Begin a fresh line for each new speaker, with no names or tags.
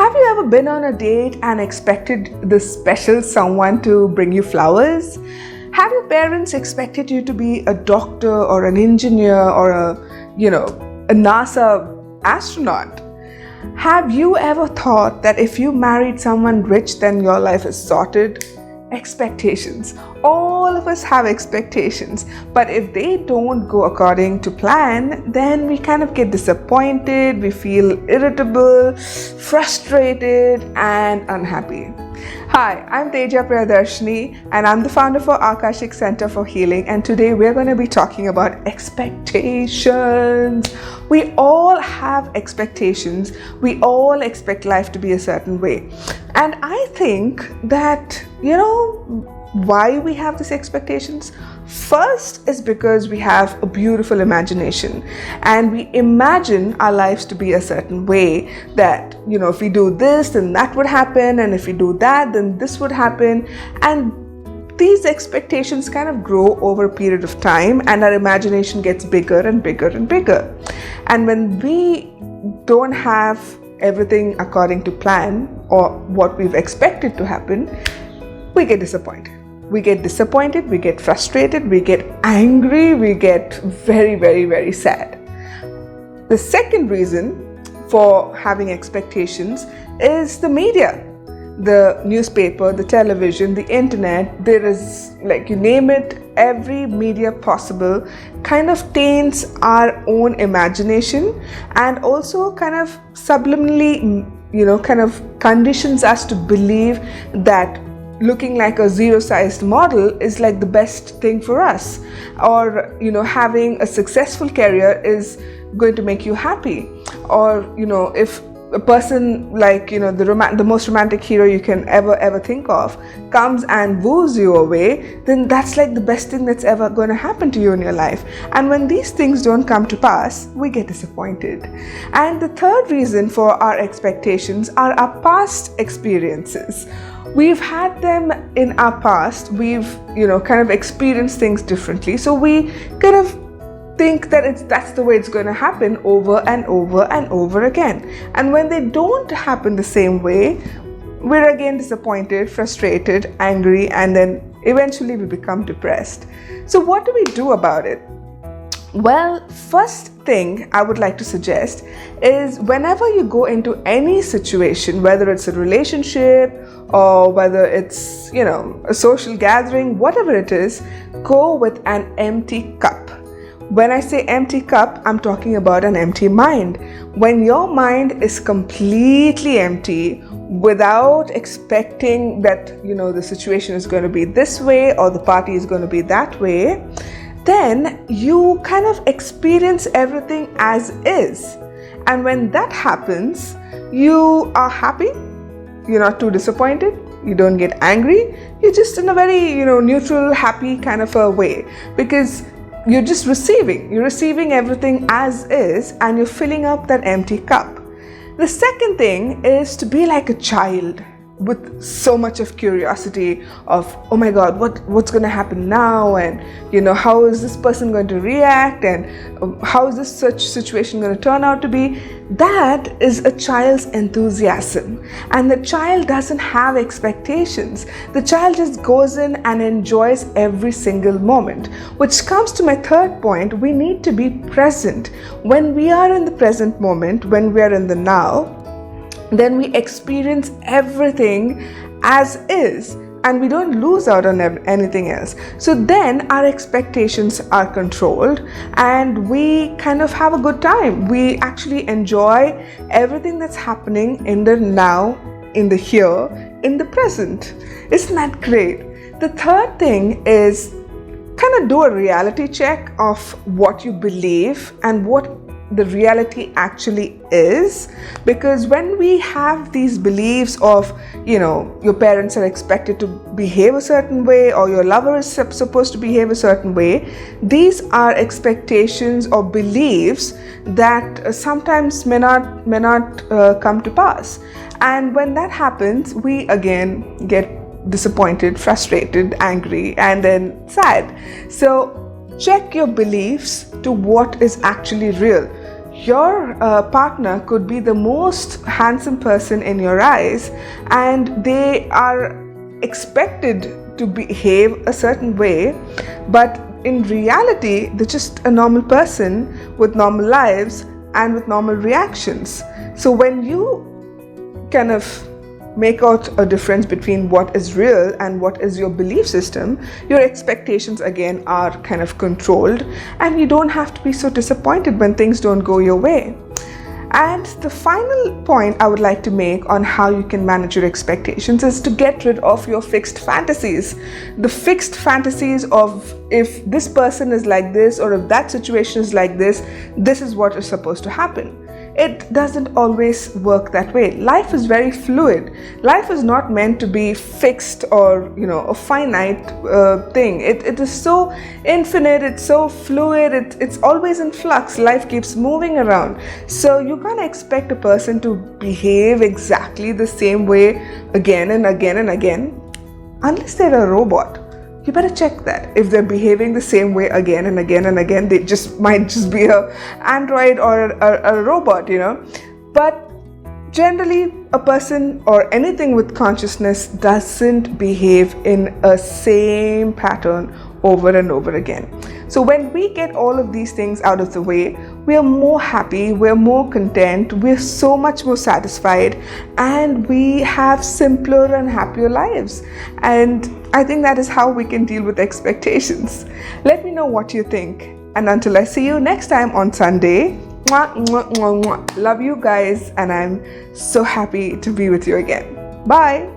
Have you ever been on a date and expected this special someone to bring you flowers? Have your parents expected you to be a doctor or an engineer or a NASA astronaut? Have you ever thought that if you married someone rich, then your life is sorted? Expectations. All of us have expectations, but if they don't go according to plan, then we kind of get disappointed, we feel irritable, frustrated, and unhappy. Hi, I'm Teja Priyadarshini, and I'm the founder for Akashic Center for Healing, and today we're going to be talking about expectations. We all have expectations. We all expect life to be a certain way. And I think that, why we have these expectations? First is because we have a beautiful imagination and we imagine our lives to be a certain way, that if we do this then that would happen, and if we do that then this would happen, and these expectations kind of grow over a period of time and our imagination gets bigger and bigger and bigger. And when we don't have everything according to plan or what we've expected to happen, we get disappointed. We get frustrated, we get angry, we get very, very, very sad. The second reason for having expectations is the media. The newspaper, the television, the internet, there is, you name it, every media possible kind of taints our own imagination and also kind of subliminally, kind of conditions us to believe that looking like a zero-sized model is like the best thing for us, or having a successful career is going to make you happy, or if a person like the most romantic hero you can ever think of comes and woos you away, then that's like the best thing that's ever going to happen to you in your life. And when these things don't come to pass, we get disappointed. And the third reason for our expectations are our past experiences. We've had them in our past, we've kind of experienced things differently, so we kind of think that that's the way it's going to happen over and over and over again. And when they don't happen the same way, we're again disappointed, frustrated, angry, and then eventually we become depressed. So what do we do about it? Well, first thing I would like to suggest is whenever you go into any situation, whether it's a relationship or whether it's, a social gathering, whatever it is, go with an empty cup. When I say empty cup, I'm talking about an empty mind. When your mind is completely empty, without expecting that, the situation is going to be this way or the party is going to be that way, then you kind of experience everything as is. And when that happens, you are happy, you're not too disappointed, you don't get angry, you're just in a very, neutral, happy kind of a way, because you're just you're receiving everything as is, and you're filling up that empty cup. The second thing is to be like a child with so much of curiosity of, oh my God, what's going to happen now, and how is this person going to react, and how is this such situation going to turn out to be. That is a child's enthusiasm, and the child doesn't have expectations. The child just goes in and enjoys every single moment, which comes to my third point. We need to be present. When we are in the present moment, when we are in the now, then we experience everything as is and we don't lose out on anything else. So then our expectations are controlled and we kind of have a good time. We actually enjoy everything that's happening in the now, in the here, in the present. Isn't that great? The third thing is kind of do a reality check of what you believe and what the reality actually is, because when we have these beliefs of your parents are expected to behave a certain way or your lover is supposed to behave a certain way, these are expectations or beliefs that sometimes may not come to pass. And when that happens, we again get disappointed, frustrated, angry, and then sad. So check your beliefs to what is actually real. your partner could be the most handsome person in your eyes, and they are expected to behave a certain way, but in reality they're just a normal person with normal lives and with normal reactions. So when you kind of make out a difference between what is real and what is your belief system, your expectations again are kind of controlled, and you don't have to be so disappointed when things don't go your way. And the final point I would like to make on how you can manage your expectations is to get rid of your fixed fantasies. The fixed fantasies of, if this person is like this, or if that situation is like this is what is supposed to happen. It doesn't always work that way. Life is very fluid. Life is not meant to be fixed or, a finite thing. It is so infinite, it's so fluid, it's always in flux. Life keeps moving around. So you can't expect a person to behave exactly the same way again and again and again, unless they're a robot. You better check that. If they're behaving the same way again and again and again, they might just be a android or a robot, But generally, a person or anything with consciousness doesn't behave in a same pattern over and over again. So when we get all of these things out of the way, we are more happy, we're more content, we're so much more satisfied, and we have simpler and happier lives. And I think that is how we can deal with expectations. Let me know what you think. And until I see you next time on Sunday, mwah, mwah, mwah, mwah. Love you guys, and I'm so happy to be with you again. Bye.